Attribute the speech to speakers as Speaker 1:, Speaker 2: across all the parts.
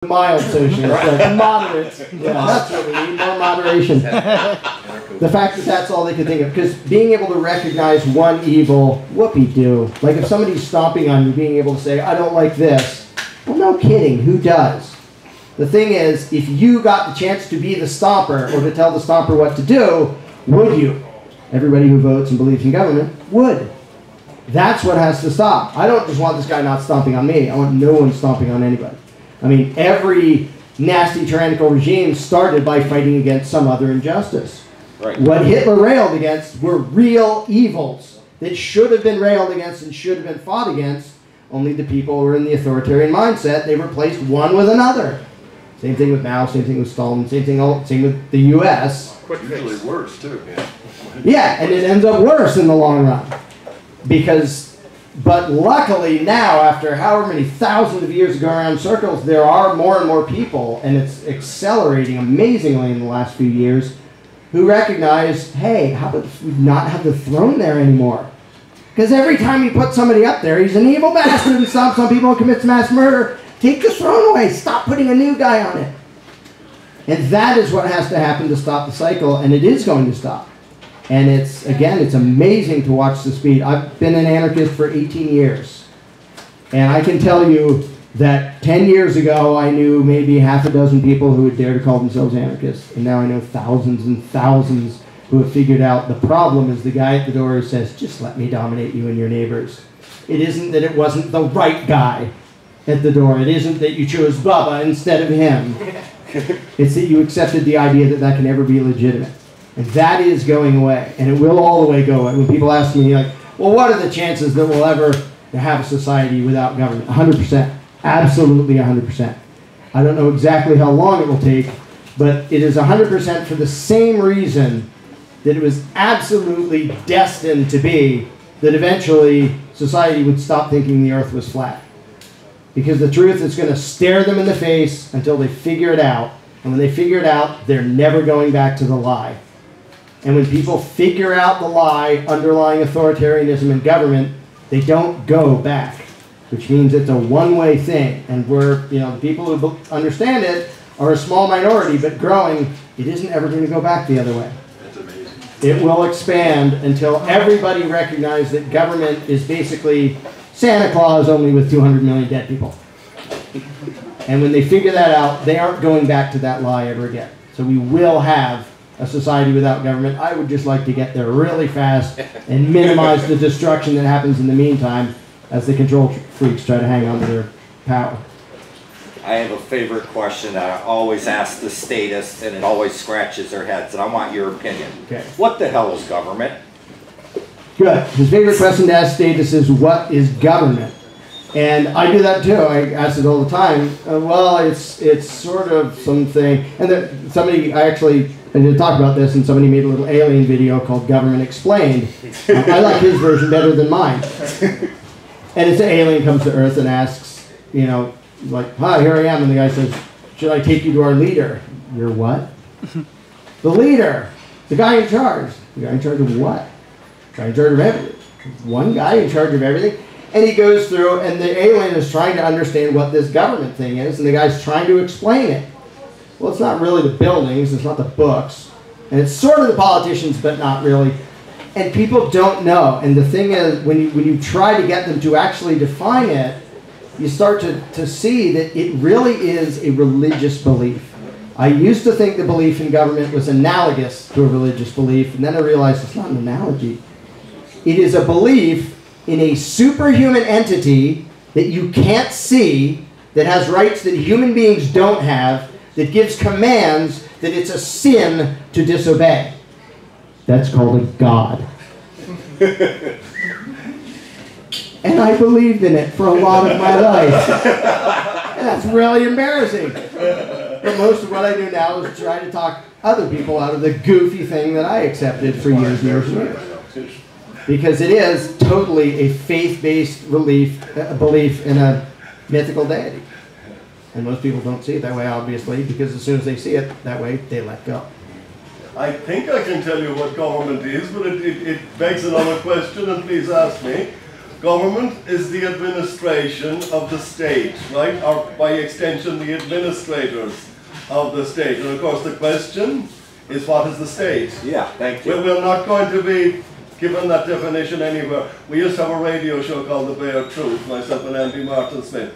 Speaker 1: Mild socialist, like moderate. Yeah, that's what we need, more moderation. The fact that that's all they could think of, because being able to recognize one evil, whoopee-doo. Like if somebody's stomping on you, being able to say, I don't like this. Well, no kidding, who does? The thing is, if you got the chance to be the stomper or to tell the stomper what to do, would you? Everybody who votes and believes in government would. That's what has to stop. I don't just want this guy not stomping on me. I want no one stomping on anybody. I mean, every nasty tyrannical regime started by fighting against some other injustice.
Speaker 2: Right.
Speaker 1: What Hitler railed against were real evils that should have been railed against and should have been fought against. Only the people who were in the authoritarian mindset, they replaced one with another. Same thing with Mao, same thing with Stalin, same with the U.S.
Speaker 3: Usually worse, too.
Speaker 1: Yeah, and it ends up worse in the long run. But luckily now, after however many thousands of years of going around in circles, there are more and more people, and it's accelerating amazingly in the last few years, who recognize, hey, how about we not have the throne there anymore? Because every time you put somebody up there, he's an evil bastard and stomps on people and commits mass murder. Take the throne away. Stop putting a new guy on it. And that is what has to happen to stop the cycle, and it is going to stop. And it's amazing to watch the speed. I've been an anarchist for 18 years. And I can tell you that 10 years ago, I knew maybe half a dozen people who would dare to call themselves anarchists. And now I know thousands and thousands who have figured out the problem is the guy at the door who says, just let me dominate you and your neighbors. It isn't that it wasn't the right guy at the door. It isn't that you chose Bubba instead of him. It's that you accepted the idea that that can ever be legitimate. And that is going away, and it will all the way go away. When people ask me, like, well, what are the chances that we'll ever have a society without government? 100%. Absolutely 100%. I don't know exactly how long it will take, but it is 100% for the same reason that it was absolutely destined to be that eventually society would stop thinking the earth was flat. Because the truth is going to stare them in the face until they figure it out. And when they figure it out, they're never going back to the lie. And when people figure out the lie underlying authoritarianism in government, they don't go back, which means it's a one-way thing. And the people who understand it are a small minority, but growing, it isn't ever going to go back the other way.
Speaker 3: That's amazing.
Speaker 1: It will expand until everybody recognizes that government is basically Santa Claus only with 200 million dead people. And when they figure that out, they aren't going back to that lie ever again. So we will have a society without government. I would just like to get there really fast and minimize the destruction that happens in the meantime as the control freaks try to hang on to their power.
Speaker 2: I have a favorite question that I always ask the statists, and it always scratches their heads, and I want your opinion.
Speaker 1: Okay.
Speaker 2: What the hell is government?
Speaker 1: Good. His favorite question to ask statists is, what is government? And I do that too. I ask it all the time. Well, it's sort of something. And I did talk about this, and somebody made a little alien video called Government Explained. I like his version better than mine. And it's an alien comes to Earth and asks, like, hi, here I am. And the guy says, should I take you to our leader? Your what? The leader. The guy in charge. The guy in charge of what? The guy in charge of everything. One guy in charge of everything. And he goes through, and the alien is trying to understand what this government thing is, and the guy's trying to explain it. Well, it's not really the buildings, it's not the books, and it's sort of the politicians, but not really. And people don't know. And the thing is, when you try to get them to actually define it, you start to see that it really is a religious belief. I used to think the belief in government was analogous to a religious belief, and then I realized it's not an analogy. It is a belief in a superhuman entity that you can't see, that has rights that human beings don't have, that gives commands that it's a sin to disobey. That's called a God. And I believed in it for a lot of my life. And that's really embarrassing. But most of what I do now is try to talk other people out of the goofy thing that I accepted for years and years and years. Because it is totally a faith-based belief in a mythical deity. And most people don't see it that way, obviously, because as soon as they see it that way, they let go.
Speaker 3: I think I can tell you what government is, but it begs another question, and please ask me. Government is the administration of the state, right? Or by extension, the administrators of the state. And of course, the question is, what is the state?
Speaker 2: Yeah, thank you.
Speaker 3: We're not going to be given that definition anywhere. We used to have a radio show called The Bare Truth, myself and Andy Martin Smith.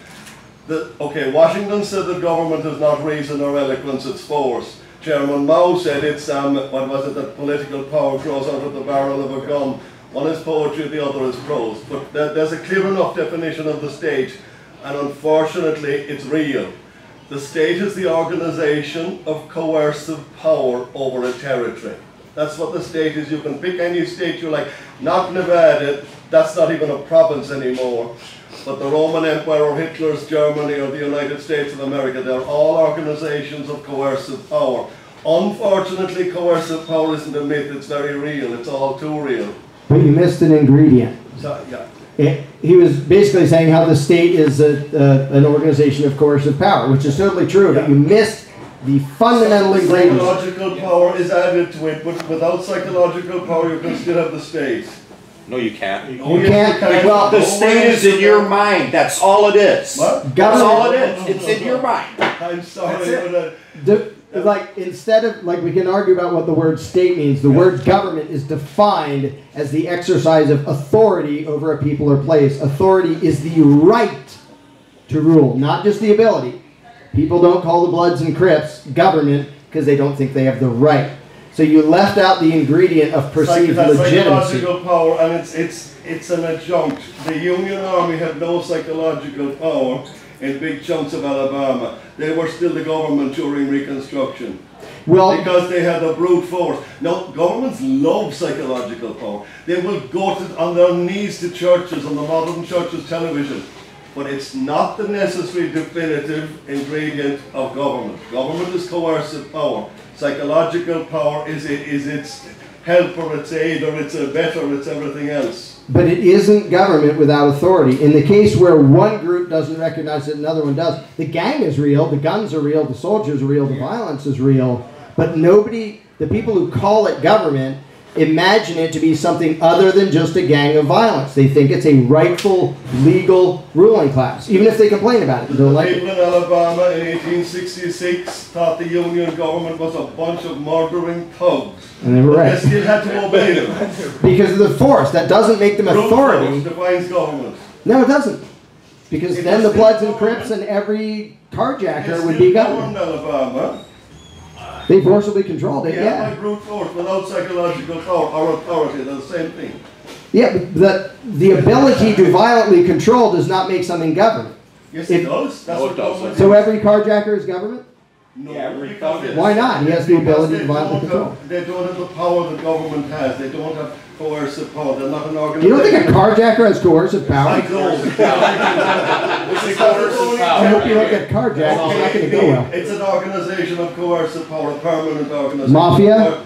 Speaker 3: Okay, Washington said that government is not reason or eloquence, it's force. Chairman Mao said it's, what was it, that political power grows out of the barrel of a gun. One is poetry, the other is prose. But there's a clear enough definition of the state, and unfortunately, it's real. The state is the organization of coercive power over a territory. That's what the state is. You can pick any state you like. Not Nevada, that's not even a province anymore. But the Roman Empire or Hitler's Germany or the United States of America, they're all organizations of coercive power. Unfortunately, coercive power isn't a myth, it's very real. It's all too real.
Speaker 1: But you missed an ingredient.
Speaker 3: So, yeah.
Speaker 1: He was basically saying how the state is an organization of coercive power, which is certainly true, but you missed the fundamental ingredient.
Speaker 3: Psychological power is added to it, but without psychological power you can still have the state.
Speaker 2: No, you can't.
Speaker 1: You can't. Well,
Speaker 2: The state is in your mind. That's all it is.
Speaker 3: What?
Speaker 2: That's all it is. It's in your mind.
Speaker 3: I'm sorry, but
Speaker 1: like instead of like we can argue about what the word state means, the word government is defined as the exercise of authority over a people or place. Authority is the right to rule, not just the ability. People don't call the Bloods and Crips government because they don't think they have the right. So you left out the ingredient of perceived legitimacy.
Speaker 3: Psychological power, and it's an adjunct. The Union Army had no psychological power in big chunks of Alabama. They were still the government during Reconstruction.
Speaker 1: Well,
Speaker 3: because they had a brute force. Now, governments love psychological power. They will go on their knees to churches, on the modern church's television. But it's not the necessary definitive ingredient of government. Government is coercive power. Psychological power is its help or its aid or its abettor, it's everything else.
Speaker 1: But it isn't government without authority. In the case where one group doesn't recognize it, another one does. The gang is real, the guns are real, the soldiers are real, the violence is real. But nobody, the people who call it government, imagine it to be something other than just a gang of violence. They think it's a rightful, legal ruling class, even if they complain about it.
Speaker 3: The people in Alabama in 1866 thought the Union government was a bunch of murdering thugs.
Speaker 1: And they were right.
Speaker 3: They still had to obey them.
Speaker 1: Because of the force. That doesn't make them authority.
Speaker 3: Brute force defines government.
Speaker 1: No, it doesn't. Because then the Bloods and Crips and every carjacker would be government.
Speaker 3: Alabama.
Speaker 1: They forcibly controlled it,
Speaker 3: yeah. By brute force, without psychological power or authority, they're the same thing.
Speaker 1: Yeah, but the ability to violently control does not make something government.
Speaker 3: Yes, it does. That's what government is.
Speaker 1: So every carjacker is government?
Speaker 3: No,
Speaker 1: why not? He has the ability to violently control.
Speaker 3: They don't have the power the government has. They don't have coercive power. They're not an organization.
Speaker 1: You don't think a carjacker has coercive power?
Speaker 3: I don't.
Speaker 1: I hope you don't get carjacked. It's not going to go well.
Speaker 3: It's an organization of coercive power, a permanent organization.
Speaker 1: Mafia?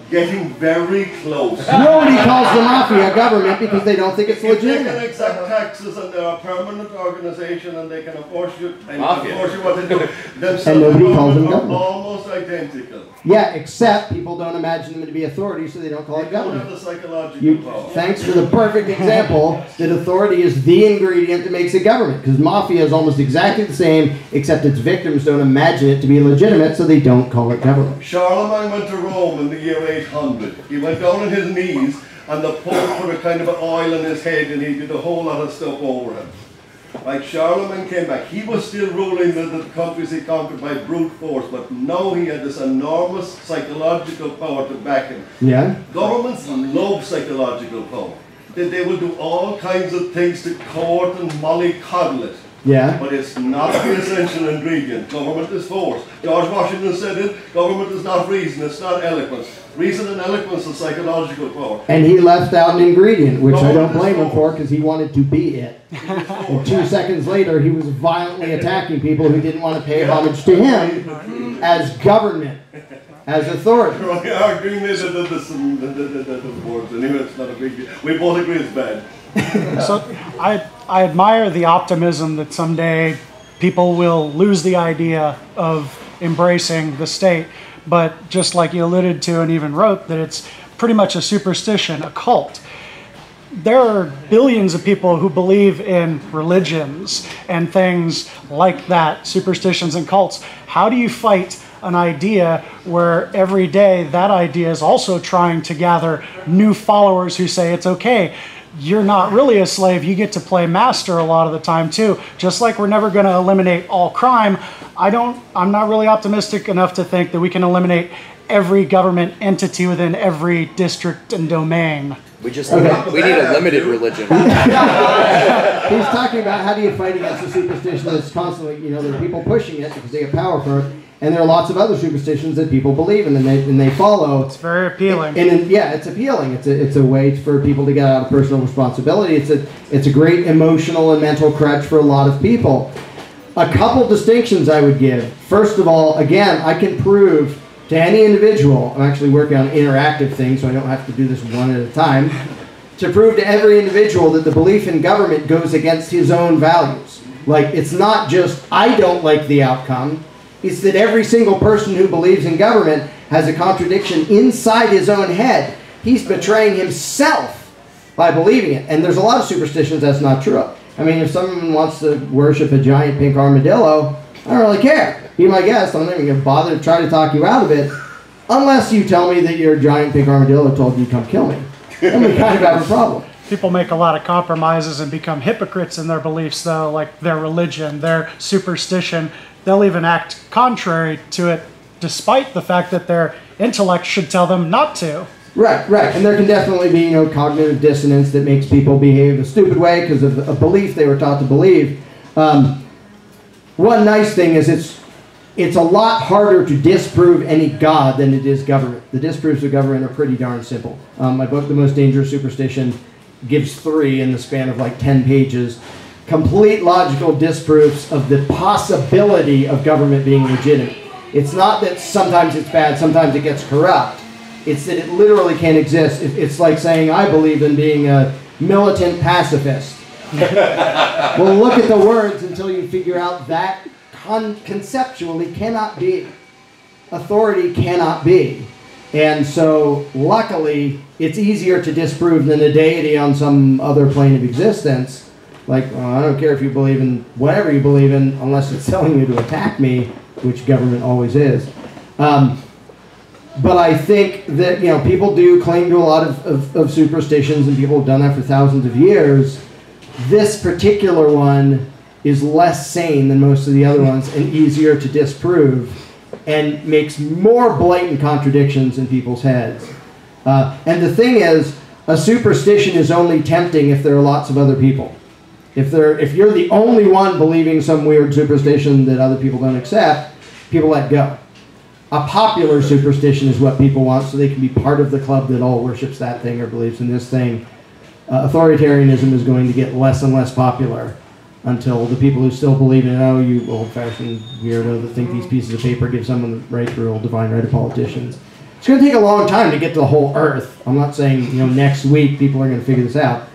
Speaker 3: Getting very close.
Speaker 1: Nobody calls the mafia government because they don't think it's legitimate.
Speaker 3: They can exact taxes and they're a permanent organization and they can enforce you what they do.
Speaker 1: And nobody calls them government.
Speaker 3: Almost identical.
Speaker 1: Yeah, except people don't imagine them to be authority, so they don't call it government.
Speaker 3: They don't have the psychological power.
Speaker 1: Thanks for the perfect example that authority is the ingredient that makes it government. Because mafia is almost exactly the same, except its victims don't imagine it to be legitimate, so they don't call it government.
Speaker 3: Charlemagne went to Rome in the year 800. He went down on his knees and the Pope put a kind of oil in his head and he did a whole lot of stuff over him. Like Charlemagne came back, he was still ruling the countries he conquered by brute force, but now he had this enormous psychological power to back him.
Speaker 1: Yeah.
Speaker 3: Governments love psychological power. They will do all kinds of things to court and mollycoddle it.
Speaker 1: Yeah.
Speaker 3: But it's not the essential ingredient. Government is force. George Washington said it, government is not reason, it's not eloquence. Reason and eloquence is psychological power.
Speaker 1: And he left out an ingredient, which I don't blame him for, because he wanted to be it. And 2 seconds later, he was violently attacking people who didn't want to pay homage to him as government, as authority.
Speaker 3: We are agreeing the words. Anyway, it's not a big deal. We both agree it's bad.
Speaker 4: So I admire the optimism that someday people will lose the idea of embracing the state, but just like you alluded to and even wrote, that it's pretty much a superstition, a cult. there are billions of people who believe in religions and things like that, superstitions and cults. How do you fight an idea where every day that idea is also trying to gather new followers who say it's okay? You're not really a slave, you get to play master a lot of the time too. Just like we're never going to eliminate all crime, I'm not really optimistic enough to think that we can eliminate every government entity within every district and domain.
Speaker 5: We need a limited religion.
Speaker 1: He's talking about how do you fight against a superstition that's constantly, there are people pushing it because they get power for it, and there are lots of other superstitions that people believe in and they follow.
Speaker 4: It's very appealing.
Speaker 1: And it's appealing. It's a way for people to get out of personal responsibility. It's a great emotional and mental crutch for a lot of people. A couple distinctions I would give. First of all, again, I can prove to any individual, I'm actually working on interactive things so I don't have to do this one at a time, to prove to every individual that the belief in government goes against his own values. Like, it's not just, I don't like the outcome, it's that every single person who believes in government has a contradiction inside his own head. He's betraying himself by believing it. And there's a lot of superstitions that's not true. I mean, if someone wants to worship a giant pink armadillo, I don't really care. Be my guest. I'm not even going to bother to try to talk you out of it, unless you tell me that your giant pink armadillo told you to come kill me. Then we kind of have a problem.
Speaker 4: People make a lot of compromises and become hypocrites in their beliefs, though, like their religion, their superstition. They'll even act contrary to it, despite the fact that their intellect should tell them not to.
Speaker 1: Right. And there can definitely be, cognitive dissonance that makes people behave a stupid way because of a belief they were taught to believe. One nice thing is it's a lot harder to disprove any god than it is government. The disproofs of government are pretty darn simple. My book, The Most Dangerous Superstition, gives 3 in the span of like 10 pages. Complete logical disproofs of the possibility of government being legitimate. It's not that sometimes it's bad, sometimes it gets corrupt. It's that it literally can't exist. It's like saying I believe in being a militant pacifist. Well, look at the words until you figure out that conceptually cannot be. Authority cannot be. And so, luckily, it's easier to disprove than a deity on some other plane of existence. Like, I don't care if you believe in whatever you believe in, unless it's telling you to attack me, which government always is. But I think that, people do cling to a lot of superstitions, and people have done that for thousands of years. This particular one is less sane than most of the other ones and easier to disprove and makes more blatant contradictions in people's heads. And the thing is, a superstition is only tempting if there are lots of other people. If you're the only one believing some weird superstition that other people don't accept, people let go. A popular superstition is what people want so they can be part of the club that all worships that thing or believes in this thing. Authoritarianism is going to get less and less popular until the people who still believe in, oh, you old-fashioned weirdo that think these pieces of paper give someone the right to rule, divine right of politicians. It's going to take a long time to get to the whole earth. I'm not saying, next week people are going to figure this out.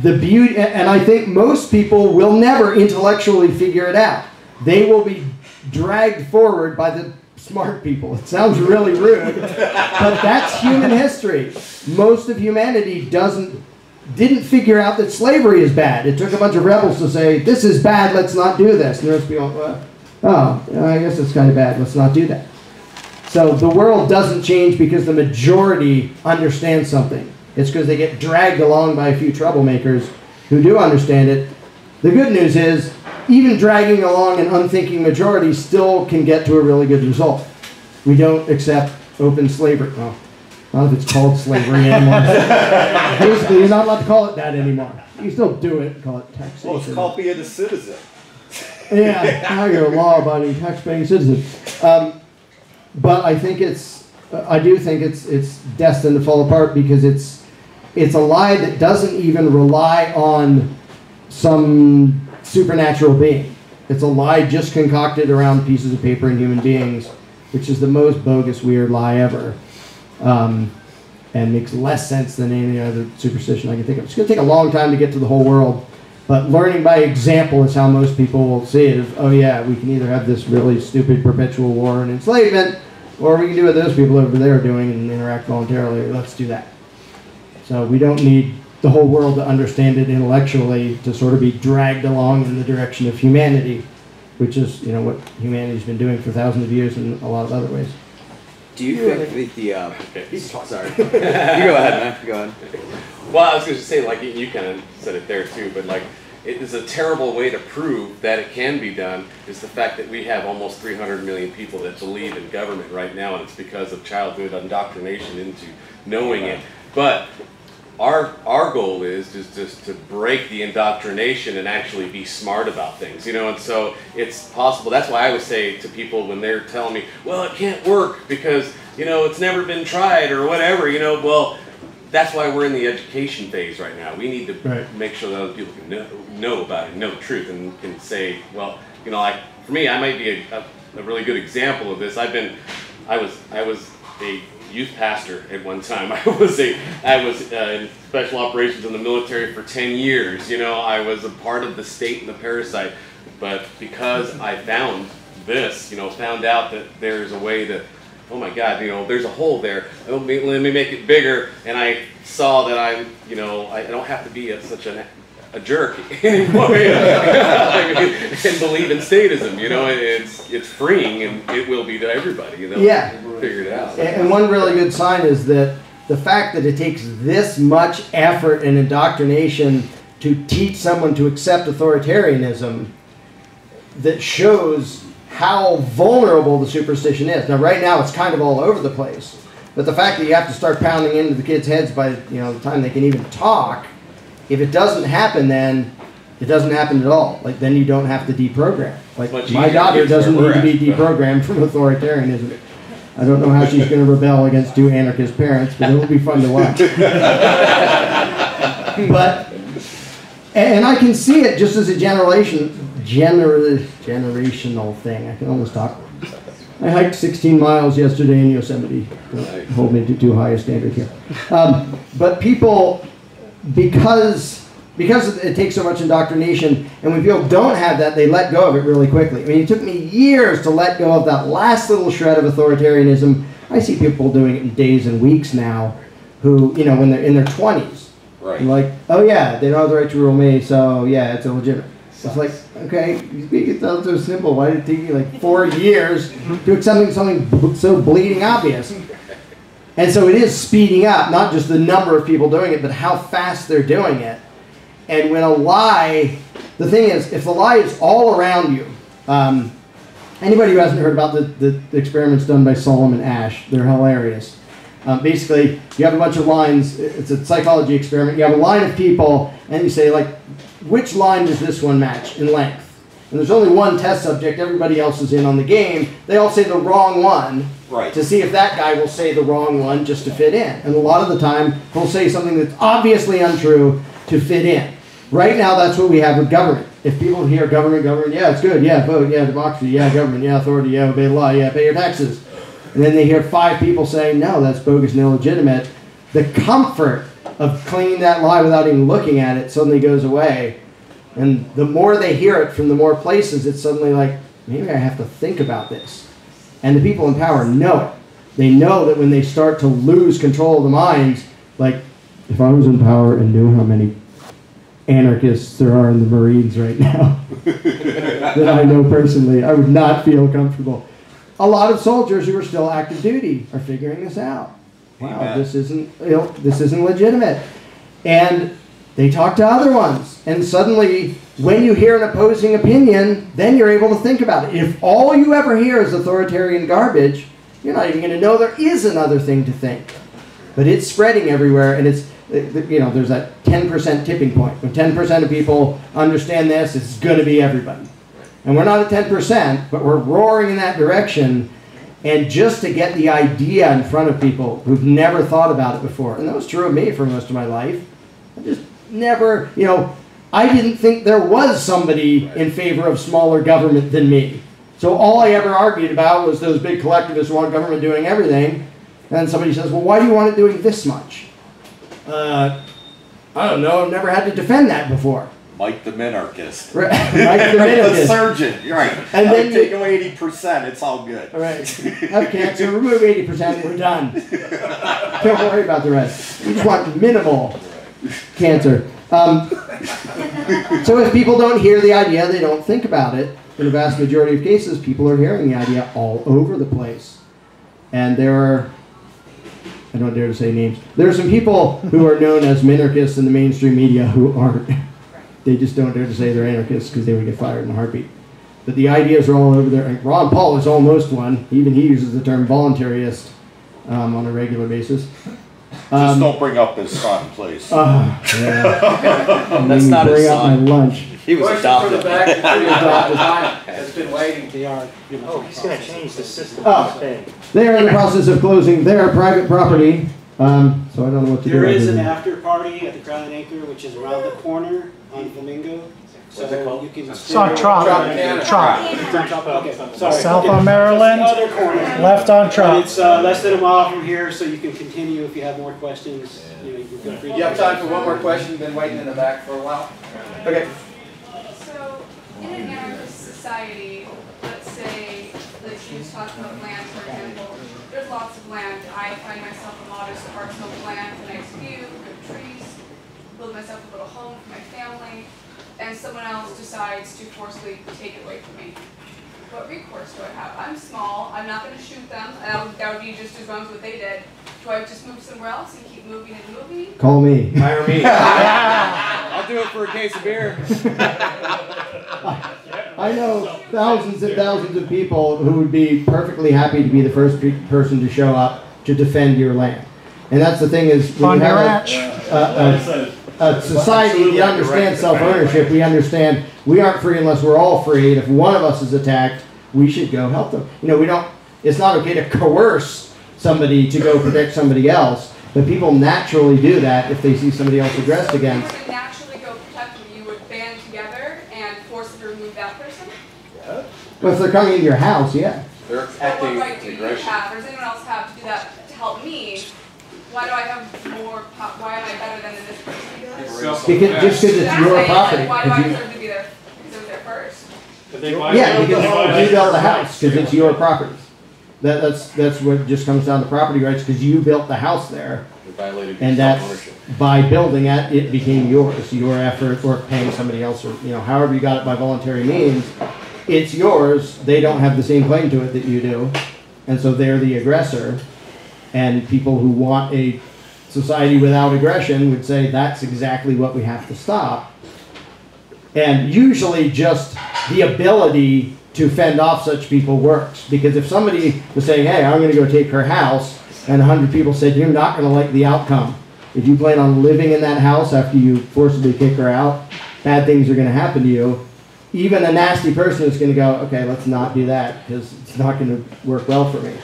Speaker 1: The beauty, and I think most people will never intellectually figure it out. They will be dragged forward by the smart people. It sounds really rude, but that's human history. Most of humanity didn't figure out that slavery is bad. It took a bunch of rebels to say, this is bad, let's not do this. And the rest of people, I guess it's kind of bad, let's not do that. So the world doesn't change because the majority understands something. It's because they get dragged along by a few troublemakers who do understand it. The good news is, even dragging along an unthinking majority still can get to a really good result. We don't accept open slavery. Well, not if it's called slavery anymore. Basically, you're not allowed to call it that anymore. You can still do it, call it taxation.
Speaker 2: Well, it's called being a citizen.
Speaker 1: Yeah, now you're a law-abiding, tax-paying citizen. But I think I do think it's destined to fall apart because it's a lie that doesn't even rely on some supernatural being. It's a lie just concocted around pieces of paper and human beings, which is the most bogus, weird lie ever. And makes less sense than any other superstition I can think of. It's going to take a long time to get to the whole world, but learning by example is how most people will see it. Oh yeah, we can either have this really stupid perpetual war and enslavement, or we can do what those people over there are doing and interact voluntarily. Let's do that. So we don't need the whole world to understand it intellectually to sort of be dragged along in the direction of humanity, which is, you know, what humanity's been doing for thousands of years in a lot of other ways.
Speaker 5: Do you think the sorry. You go ahead, man. Go ahead.
Speaker 6: Well, I was going to say, like, you kind of said it there too, but like, it is a terrible way to prove that it can be done is the fact that we have almost 300 million people that believe in government right now, and it's because of childhood indoctrination into knowing it. But our goal is just to break the indoctrination and actually be smart about things, you know, and so it's possible. That's why I would say to people when they're telling me, well, it can't work because, you know, it's never been tried or whatever, you know, well, that's why we're in the education phase right now. We need to make sure that other people can know about it, know the truth, and can say, well, you know, like for me, I might be a really good example of this. I was a youth pastor at one time. I was in special operations in the military for 10 years. You know, I was a part of the state and the parasite, but because I found this, you know, found out that there's a way to, oh my God, you know, there's a hole there. Let me make it bigger, and I saw that I'm, you know, I don't have to be such a jerk anymore, and believe in statism. You know, it's freeing, and it will be to everybody. You know, figure it out.
Speaker 1: And one really good sign is that the fact that it takes this much effort and indoctrination to teach someone to accept authoritarianism, that shows how vulnerable the superstition is. Now, right now, it's kind of all over the place, but the fact that you have to start pounding into the kids' heads by, you know, the time they can even talk. If it doesn't happen, then it doesn't happen at all. Like, then you don't have to deprogram. Like, my daughter doesn't need to be deprogrammed from authoritarianism. I don't know how she's going to rebel against two anarchist parents, but it'll be fun to watch. But, and I can see it just as a generational thing. I can almost talk. I hiked 16 miles yesterday in Yosemite. Don't hold me to too high a standard here. But people, because it takes so much indoctrination, and when people don't have that, they let go of it really quickly. I mean, it took me years to let go of that last little shred of authoritarianism. I see people doing it in days and weeks now, who, you know, when they're in their 20s.
Speaker 2: Right.
Speaker 1: Like, oh yeah, they don't have the right to rule me, so yeah, it's illegitimate. It's like, okay, it sounds so simple. Why did it take you like 4 years to accept something so bleeding obvious? And so it is speeding up, not just the number of people doing it, but how fast they're doing it. And when a lie, the thing is, if the lie is all around you, anybody who hasn't heard about the experiments done by Solomon Asch, they're hilarious. Basically, you have a bunch of lines, it's a psychology experiment, you have a line of people, and you say, like, which line does this one match in length? And there's only one test subject, everybody else is in on the game. They all say the wrong one to see if that guy will say the wrong one just to fit in. And a lot of the time, he'll say something that's obviously untrue to fit in. Right now, that's what we have with government. If people hear government, yeah, it's good, yeah, vote, yeah, democracy, yeah, government, yeah, authority, yeah, obey the law, yeah, pay your taxes. And then they hear 5 people saying, no, that's bogus and illegitimate. The comfort of clinging that lie without even looking at it suddenly goes away. And the more they hear it from the more places, it's suddenly like, maybe I have to think about this. And the people in power know it. They know that when they start to lose control of the minds, like, if I was in power and knew how many anarchists there are in the Marines right now that I know personally, I would not feel comfortable. A lot of soldiers who are still active duty are figuring this out. Wow, this isn't legitimate. And they talk to other ones. And suddenly, when you hear an opposing opinion, then you're able to think about it. If all you ever hear is authoritarian garbage, you're not even going to know there is another thing to think. But it's spreading everywhere, and it's, you know, there's that 10% tipping point. When 10% of people understand this, it's going to be everybody. And we're not at 10%, but we're roaring in that direction. And just to get the idea in front of people who've never thought about it before, and that was true of me for most of my life. I just never, you know, I didn't think there was somebody in favor of smaller government than me. So all I ever argued about was those big collectivists who want government doing everything. And then somebody says, well, why do you want it doing this much? I don't know, I've never had to defend that before.
Speaker 2: Mike the minarchist.
Speaker 1: Right. Like the
Speaker 2: The
Speaker 1: minarchist.
Speaker 2: surgeon, you're right.
Speaker 1: And then
Speaker 2: take away 80%, it's all good.
Speaker 1: All right. Have cancer, remove 80%, we're done. Don't worry about the rest. You just want minimal cancer. So if people don't hear the idea, they don't think about it. In the vast majority of cases, people are hearing the idea all over the place. And there are, I don't dare to say names, there are some people who are known as minarchists in the mainstream media who aren't. They just don't dare to say they're anarchists because they would get fired in a heartbeat. But the ideas are all over there. And Ron Paul is almost one. Even he uses the term voluntarist on a regular basis.
Speaker 2: Just don't bring up his son, please.
Speaker 1: Yeah.
Speaker 5: That's not his
Speaker 1: bring up my
Speaker 5: son.
Speaker 1: lunch.
Speaker 5: He was
Speaker 7: Question for the
Speaker 5: adopted.
Speaker 7: back has been waiting.
Speaker 8: Oh, he's going to change the system.
Speaker 1: They are in the process of closing their private property, so I don't know what to do.
Speaker 8: There is
Speaker 1: other
Speaker 8: an
Speaker 1: than-
Speaker 8: after party at the Crown and Anchor, which is around the corner on Flamingo.
Speaker 7: What's it called?
Speaker 8: You can
Speaker 4: It's on Trop.
Speaker 8: Okay, sorry.
Speaker 4: South on Maryland,
Speaker 8: It's the other corner.
Speaker 4: left on
Speaker 8: But
Speaker 4: Trop.
Speaker 8: it's less than a mile from here, so you can continue if you have more questions. You know, you can feel free to.
Speaker 7: You have time for one more question? You've been waiting in the back for a while. Okay.
Speaker 9: So, in an anarchist society, let's say, like you was talking about land, for example, there's lots of land. I find myself a modest parcel of land, a nice view, good trees, build myself a little home for my family, and someone else decides to forcibly take it away from me. What recourse do I have? I'm small, I'm not going to shoot them, and that would be just as wrong as what they did. Do I just move somewhere else and keep moving and moving?
Speaker 1: Call me.
Speaker 5: Hire me. I'll do it for a case of beer.
Speaker 1: I know thousands and thousands of people who would be perfectly happy to be the first person to show up to defend your land. And that's the thing is, when
Speaker 4: On
Speaker 1: you
Speaker 4: your
Speaker 1: have
Speaker 4: ranch.
Speaker 1: a society that understands self-ownership, we understand we aren't free unless we're all free, and if one of us is attacked, we should go help them. You know, we don't, it's not okay to coerce somebody to go protect somebody else, but people naturally do that if they see somebody else aggressed against.
Speaker 9: You would naturally go protect them. You would band together and forcibly remove that person?
Speaker 1: Well, if they're coming into your house, yeah.
Speaker 6: They're
Speaker 9: But what
Speaker 6: acting
Speaker 9: right do you
Speaker 6: aggression.
Speaker 9: have, or does anyone else have to do that to help me? Why do I have more, why am I better than this person?
Speaker 1: Because, just because it's your property.
Speaker 9: Why do I
Speaker 1: 'cause you-
Speaker 9: deserve to be there? Because I was there first.
Speaker 1: Yeah, because you built the house, because it's your property. That's what just comes down to property rights, because you built the house there,
Speaker 6: They violated
Speaker 1: and that's,
Speaker 6: self-ownership.
Speaker 1: by building it, it became yours, your effort, or paying somebody else, or, you know, however you got it by voluntary means, it's yours, they don't have the same claim to it that you do, and so they're the aggressor, and people who want a society without aggression would say that's exactly what we have to stop. And usually just the ability to fend off such people works. Because if somebody was saying, hey, I'm going to go take her house, and 100 people said, you're not going to like the outcome. If you plan on living in that house after you forcibly kick her out, bad things are going to happen to you. Even a nasty person is going to go, okay, let's not do that, because it's not going to work well for me.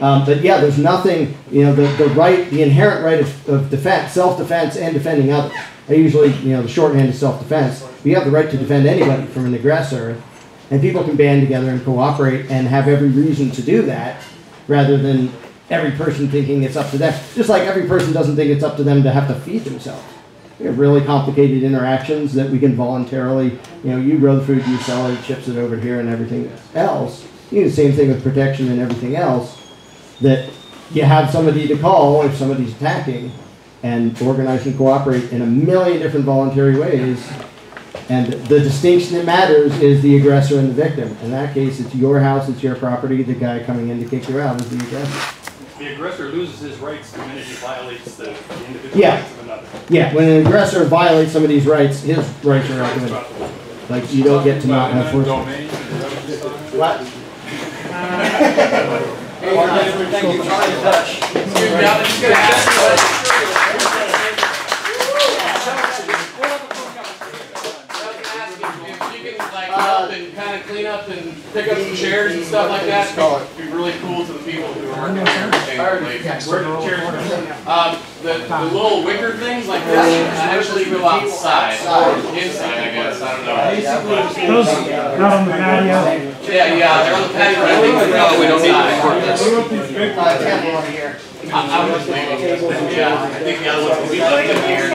Speaker 1: But yeah, there's nothing, you know, the inherent right of defense, self-defense and defending others. I usually, you know, the shorthand is self-defense. You have the right to defend anybody from an aggressor, and people can band together and cooperate and have every reason to do that, rather than every person thinking it's up to them. Just like every person doesn't think it's up to them to have to feed themselves. We have really complicated interactions that we can voluntarily, you know, you grow the food, you sell it, ships it over here and everything else. You do the same thing with protection and everything else, that you have somebody to call if somebody's attacking, and organize and cooperate in a million different voluntary ways. And the distinction that matters is the aggressor and the victim. In that case, it's your house, it's your property. The guy coming in to kick you out is the aggressor.
Speaker 10: The aggressor loses his rights the minute he violates the individual
Speaker 1: Yeah.
Speaker 10: rights of another.
Speaker 1: Yeah, when an aggressor violates somebody's rights, his rights are out the window. Like, you don't get to not have force. What?
Speaker 7: Thank you, Charlie Dutch.
Speaker 6: Help and kind of clean up and pick up some chairs and stuff like that. It'd be really cool to the people who are working here. The little wicker things like this actually go outside, or inside, I guess. I don't know.
Speaker 4: Those, not on the patio.
Speaker 6: Yeah, they're on the patio. But I think we don't need to record this.
Speaker 7: Temple over here.
Speaker 6: I'm just leaving. Yeah, I think the other ones will be left in here.